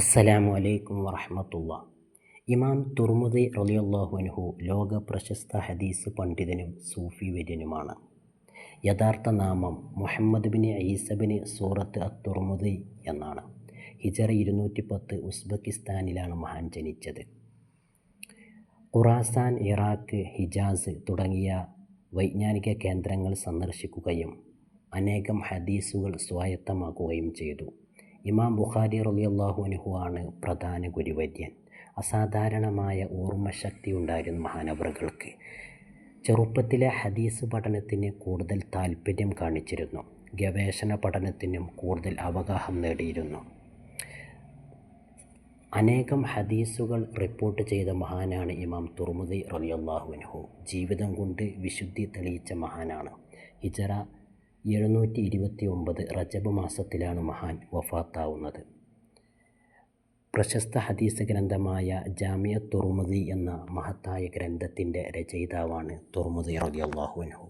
അസ്സലാമു അലൈക്കും വറഹ്മത്തുള്ളാഹി. ഇമാം തുർമുദി റളിയല്ലാഹു അൻഹു ലോക പ്രശസ്ത ഹദീസ് പണ്ഡിതനും സൂഫി വര്യനുമാണ്. യഥാർത്ഥ നാമം മുഹമ്മദ് ബിൻ ഈസ ബിൻ സൂറത്ത് അത്തുർമുദി എന്നാണ്. ഹിജറ 210 ഉസ്ബെക്കിസ്ഥാനിലാണ് മഹാൻ ജനിച്ചത്. ഖുറാസാൻ, ഇറാഖ്, ഹിജാസ് തുടങ്ങിയ വൈജ്ഞാനിക കേന്ദ്രങ്ങൾ സന്ദർശിക്കുകയും അനേകം ഹദീസുകൾ സ്വായത്തമാക്കുകയും ചെയ്തു. ഇമാം ബുഖാരി റളിയല്ലാഹു അൻഹു ആണ് പ്രധാന ഗുരുവര്യൻ. അസാധാരണമായ ഓർമ്മശക്തി ഉണ്ടായിരുന്നു മഹാനവറുകൾക്ക്. ചെറുപ്പത്തിലെ ഹദീസ് പഠനത്തിന് കൂടുതൽ താൽപ്പര്യം കാണിച്ചിരുന്നു. ഗവേഷണ പഠനത്തിനും കൂടുതൽ അവഗാഹം നേടിയിരുന്നു. അനേകം ഹദീസുകൾ റിപ്പോർട്ട് ചെയ്ത മഹാനാണ് ഇമാം തുർമുദി റളിയല്ലാഹു അൻഹു. ജീവിതം കൊണ്ട് വിശുദ്ധി തെളിയിച്ച മഹാനാണ്. ഹിജറ 729 റജബ് മാസത്തിലാണ് മഹാൻ വഫാത്താവുന്നത്. പ്രശസ്ത ഹദീസ് ഗ്രന്ഥമായ ജാമിഅ തുർമുദി എന്ന മഹത്തായ ഗ്രന്ഥത്തിൻ്റെ രചയിതാവാണ് തുർമുദി റളിയല്ലാഹു അൻഹു.